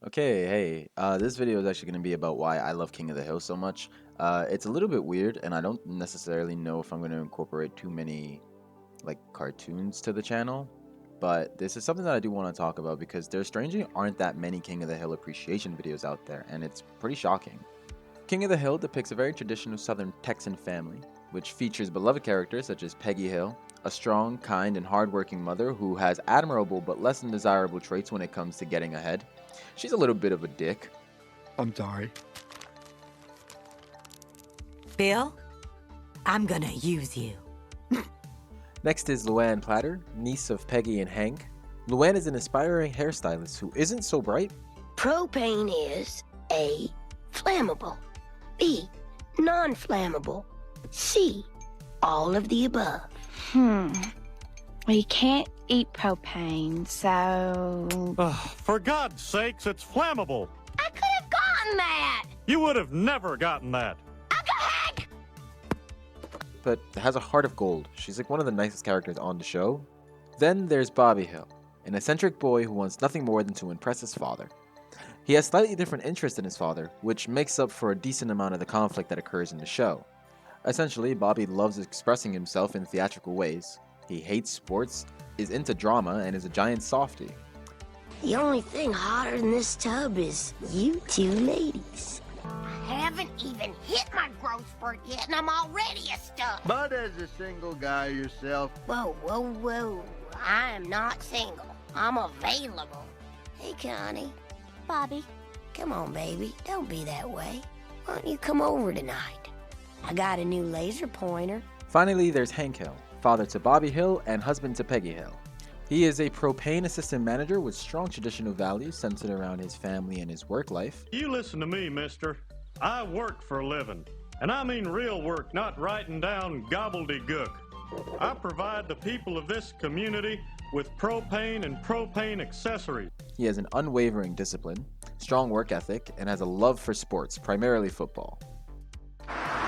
Okay, hey, this video is actually going to be about why I love King of the Hill so much. It's a little bit weird, and I don't necessarily know if I'm going to incorporate too many, like, cartoons to the channel, but this is something that I do want to talk about because there strangely aren't that many King of the Hill appreciation videos out there, and it's pretty shocking. King of the Hill depicts a very traditional Southern Texan family, which features beloved characters such as Peggy Hill, a strong, kind, and hardworking mother who has admirable but less than desirable traits when it comes to getting ahead. She's a little bit of a dick. I'm sorry. Bill, I'm gonna use you. Next is Luann Platter, niece of Peggy and Hank. Luann is an aspiring hairstylist who isn't so bright. Propane is A. Flammable. B. Non-flammable. C. All of the above. We can't eat propane, so... For God's sakes, it's flammable. I could have gotten that! You would have never gotten that. But has a heart of gold. She's like one of the nicest characters on the show. Then there's Bobby Hill, an eccentric boy who wants nothing more than to impress his father. He has slightly different interests than his father, which makes up for a decent amount of the conflict that occurs in the show. Essentially, Bobby loves expressing himself in theatrical ways. He hates sports, is into drama, and is a giant softie. The only thing hotter than this tub is you two ladies. I haven't even hit my growth spurt yet, and I'm already a stud. But as a single guy yourself, Whoa, whoa, whoa. I am not single. I'm available. Hey, Connie. Bobby. Come on, baby. Don't be that way. Why don't you come over tonight? I got a new laser pointer. Finally, there's Hank Hill, father to Bobby Hill and husband to Peggy Hill. He is a propane assistant manager with strong traditional values centered around his family and his work life. You listen to me, mister. I work for a living. And I mean real work, not writing down gobbledygook. I provide the people of this community with propane and propane accessories. He has an unwavering discipline, strong work ethic, and has a love for sports, primarily football.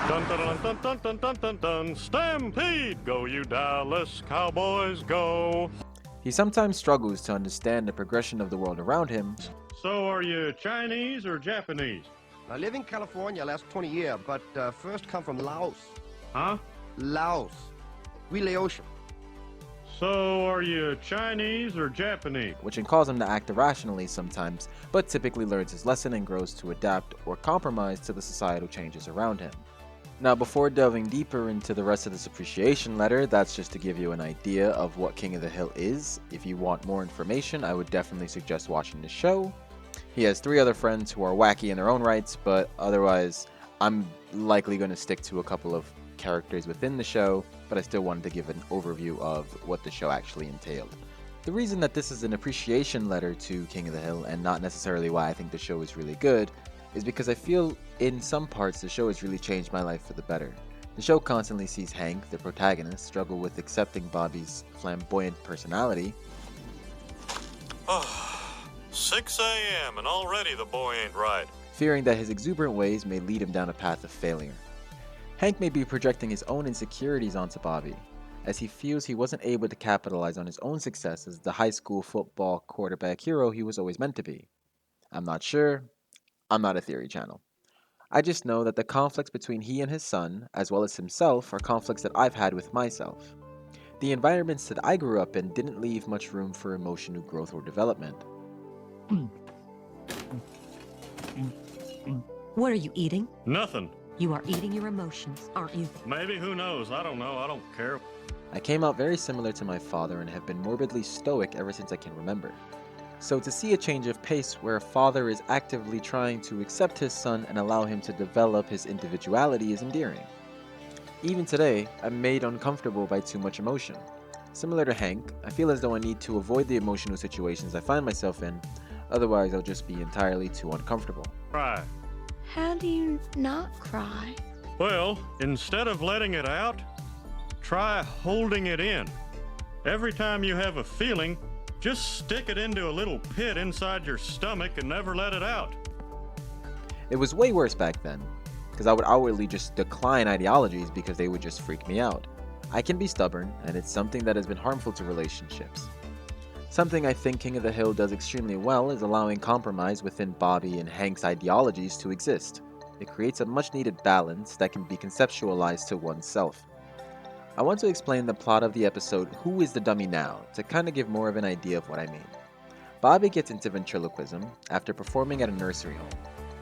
Dun dun dun dun dun dun dun dun dun. Stampede! Go you Dallas Cowboys, go! He sometimes struggles to understand the progression of the world around him. So are you Chinese or Japanese? I live in California last 20 years, but first come from Laos. Huh? Laos. We Laotian. So are you Chinese or Japanese? Which can cause him to act irrationally sometimes, but typically learns his lesson and grows to adapt or compromise to the societal changes around him. Now, before delving deeper into the rest of this appreciation letter, that's just to give you an idea of what King of the Hill is. If you want more information, I would definitely suggest watching the show. He has 3 other friends who are wacky in their own rights, but otherwise, I'm likely going to stick to a couple of characters within the show, but I still wanted to give an overview of what the show actually entailed. The reason that this is an appreciation letter to King of the Hill and not necessarily why I think the show is really good is because I feel in some parts the show has really changed my life for the better. The show constantly sees Hank, the protagonist, struggle with accepting Bobby's flamboyant personality. 6 a.m. and already the boy ain't right. Fearing that his exuberant ways may lead him down a path of failure. Hank may be projecting his own insecurities onto Bobby, as he feels he wasn't able to capitalize on his own success as the high school football quarterback hero he was always meant to be. I'm not sure. I'm not a theory channel. I just know that the conflicts between he and his son, as well as himself, are conflicts that I've had with myself. The environments that I grew up in didn't leave much room for emotional growth or development. What are you eating? Nothing. You are eating your emotions, aren't you? Maybe, who knows? I don't know. I don't care. I came out very similar to my father and have been morbidly stoic ever since I can remember. So to see a change of pace where a father is actively trying to accept his son and allow him to develop his individuality is endearing. Even today, I'm made uncomfortable by too much emotion. Similar to Hank, I feel as though I need to avoid the emotional situations I find myself in, otherwise I'll just be entirely too uncomfortable. Cry. How do you not cry? Well, instead of letting it out, try holding it in. Every time you have a feeling, just stick it into a little pit inside your stomach and never let it out. It was way worse back then, because I would outwardly just decline ideologies because they would just freak me out. I can be stubborn, and it's something that has been harmful to relationships. Something I think King of the Hill does extremely well is allowing compromise within Bobby and Hank's ideologies to exist. It creates a much needed balance that can be conceptualized to oneself. I want to explain the plot of the episode Who is the Dummy Now to kind of give more of an idea of what I mean. Bobby gets into ventriloquism after performing at a nursery home,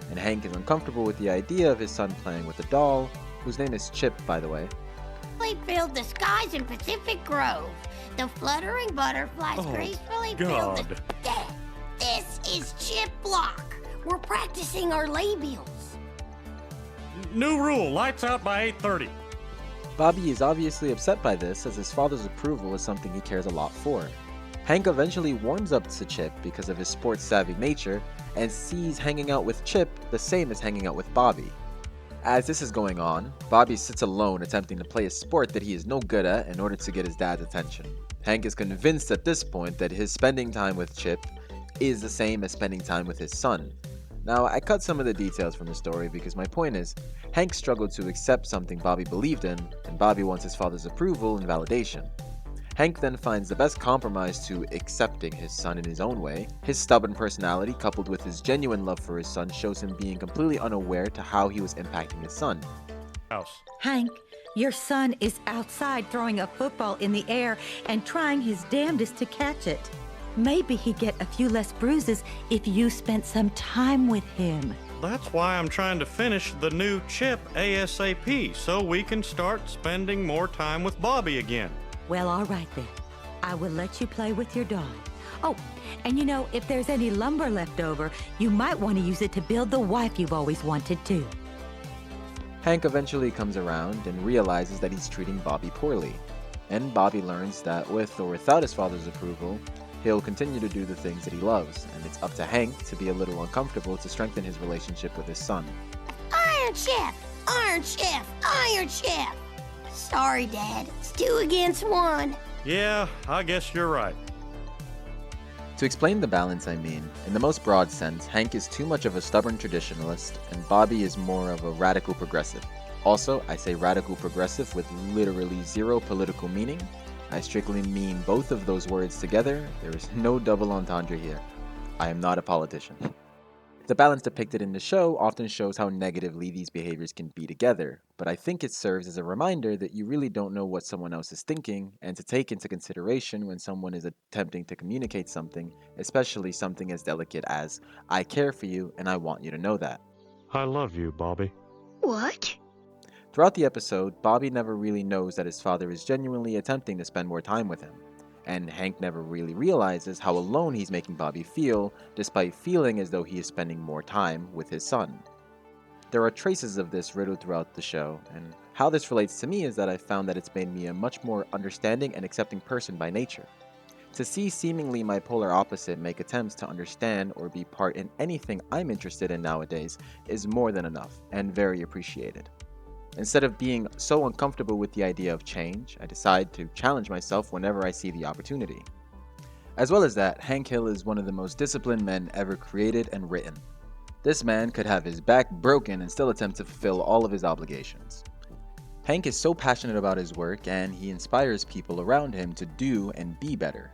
and Hank is uncomfortable with the idea of his son playing with a doll, whose name is Chip, by the way. Filled the skies in Pacific Grove. The fluttering butterflies gracefully filled the... Dad, this is Chip Block. We're practicing our labials. New rule, lights out by 8:30. Bobby is obviously upset by this, as his father's approval is something he cares a lot for. Hank eventually warms up to Chip because of his sports-savvy nature, and sees hanging out with Chip the same as hanging out with Bobby. As this is going on, Bobby sits alone attempting to play a sport that he is no good at in order to get his dad's attention. Hank is convinced at this point that his spending time with Chip is the same as spending time with his son. Now, I cut some of the details from the story because my point is, Hank struggled to accept something Bobby believed in, and Bobby wants his father's approval and validation. Hank then finds the best compromise to accepting his son in his own way. His stubborn personality, coupled with his genuine love for his son, shows him being completely unaware to how he was impacting his son. Hank, your son is outside throwing a football in the air and trying his damnedest to catch it. Maybe he'd get a few less bruises if you spent some time with him. That's why I'm trying to finish the new Chip ASAP, so we can start spending more time with Bobby again. Well, all right then. I will let you play with your doll. Oh, and you know, if there's any lumber left over, you might want to use it to build the wife you've always wanted to. Hank eventually comes around and realizes that he's treating Bobby poorly. And Bobby learns that with or without his father's approval, he'll continue to do the things that he loves, and it's up to Hank to be a little uncomfortable to strengthen his relationship with his son. Iron Chef! Iron Chef! Iron Chef! Sorry, Dad. It's 2 against 1. Yeah, I guess you're right. To explain the balance, I mean, in the most broad sense, Hank is too much of a stubborn traditionalist, and Bobby is more of a radical progressive. Also, I say radical progressive with literally zero political meaning. I strictly mean both of those words together. There is no double entendre here. I am not a politician. The balance depicted in the show often shows how negatively these behaviors can be together, but I think it serves as a reminder that you really don't know what someone else is thinking, and to take into consideration when someone is attempting to communicate something, especially something as delicate as, I care for you and I want you to know that. I love you, Bobby. What? Throughout the episode, Bobby never really knows that his father is genuinely attempting to spend more time with him. And Hank never really realizes how alone he's making Bobby feel, despite feeling as though he is spending more time with his son. There are traces of this riddled throughout the show, and how this relates to me is that I found that it's made me a much more understanding and accepting person by nature. To see seemingly my polar opposite make attempts to understand or be part in anything I'm interested in nowadays is more than enough, and very appreciated. Instead of being so uncomfortable with the idea of change, I decide to challenge myself whenever I see the opportunity. As well as that, Hank Hill is one of the most disciplined men ever created and written. This man could have his back broken and still attempt to fulfill all of his obligations. Hank is so passionate about his work, and he inspires people around him to do and be better.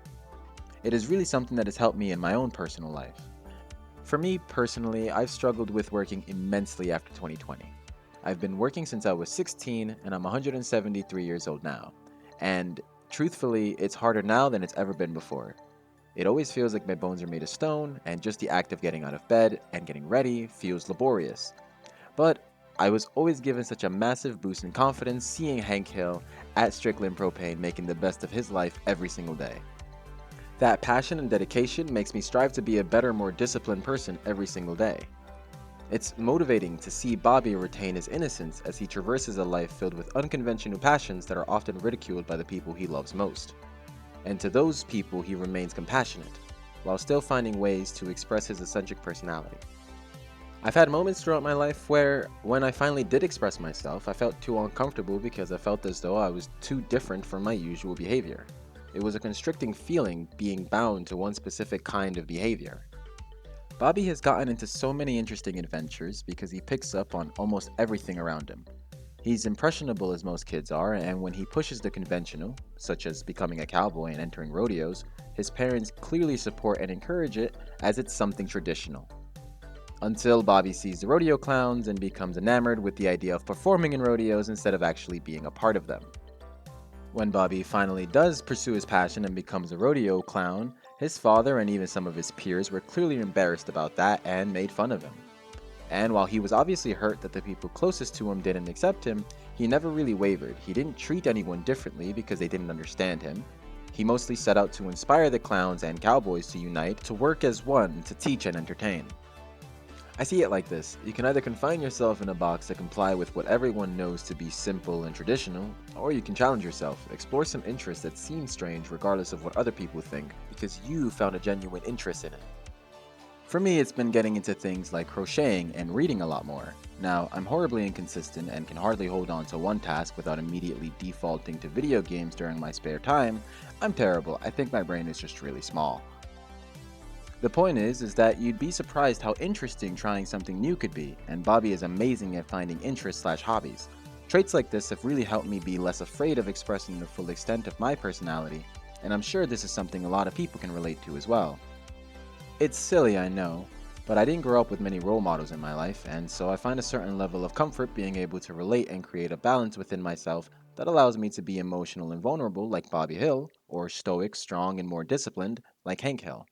It is really something that has helped me in my own personal life. For me personally, I've struggled with working immensely after 2020. I've been working since I was 16, and I'm 173 years old now. And truthfully, it's harder now than it's ever been before. It always feels like my bones are made of stone, and just the act of getting out of bed and getting ready feels laborious. But I was always given such a massive boost in confidence seeing Hank Hill at Strickland Propane making the best of his life every single day. That passion and dedication makes me strive to be a better, more disciplined person every single day. It's motivating to see Bobby retain his innocence as he traverses a life filled with unconventional passions that are often ridiculed by the people he loves most. And to those people, he remains compassionate, while still finding ways to express his eccentric personality. I've had moments throughout my life where, when I finally did express myself, I felt too uncomfortable because I felt as though I was too different from my usual behavior. It was a constricting feeling being bound to one specific kind of behavior. Bobby has gotten into so many interesting adventures because he picks up on almost everything around him. He's impressionable as most kids are, and when he pushes the conventional, such as becoming a cowboy and entering rodeos, his parents clearly support and encourage it as it's something traditional. Until Bobby sees the rodeo clowns and becomes enamored with the idea of performing in rodeos instead of actually being a part of them. When Bobby finally does pursue his passion and becomes a rodeo clown, his father and even some of his peers were clearly embarrassed about that and made fun of him. And while he was obviously hurt that the people closest to him didn't accept him, he never really wavered. He didn't treat anyone differently because they didn't understand him. He mostly set out to inspire the clowns and cowboys to unite, to work as one, to teach and entertain. I see it like this: you can either confine yourself in a box to comply with what everyone knows to be simple and traditional, or you can challenge yourself, explore some interests that seem strange regardless of what other people think, because you found a genuine interest in it. For me, it's been getting into things like crocheting and reading a lot more. Now, I'm horribly inconsistent and can hardly hold on to one task without immediately defaulting to video games during my spare time. I'm terrible. I think my brain is just really small. The point is that you'd be surprised how interesting trying something new could be, and Bobby is amazing at finding interests/hobbies. Traits like this have really helped me be less afraid of expressing the full extent of my personality, and I'm sure this is something a lot of people can relate to as well. It's silly, I know, but I didn't grow up with many role models in my life, and so I find a certain level of comfort being able to relate and create a balance within myself that allows me to be emotional and vulnerable like Bobby Hill, or stoic, strong, and more disciplined like Hank Hill.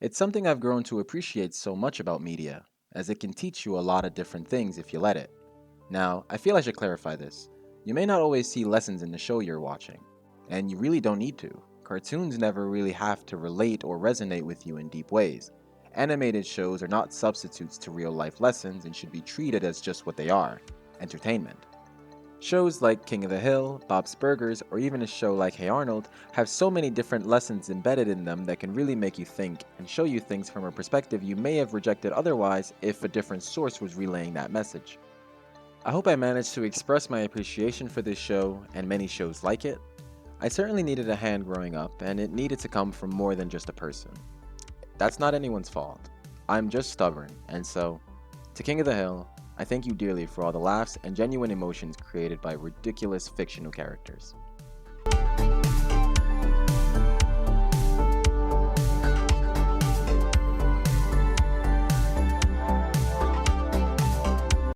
It's something I've grown to appreciate so much about media, as it can teach you a lot of different things if you let it. Now, I feel I should clarify this. You may not always see lessons in the show you're watching, and you really don't need to. Cartoons never really have to relate or resonate with you in deep ways. Animated shows are not substitutes to real life lessons and should be treated as just what they are: entertainment. Shows like King of the Hill, Bob's Burgers, or even a show like Hey Arnold have so many different lessons embedded in them that can really make you think and show you things from a perspective you may have rejected otherwise if a different source was relaying that message. I hope I managed to express my appreciation for this show and many shows like it. I certainly needed a hand growing up, and it needed to come from more than just a person. That's not anyone's fault. I'm just stubborn, and so, to King of the Hill, I thank you dearly for all the laughs and genuine emotions created by ridiculous fictional characters.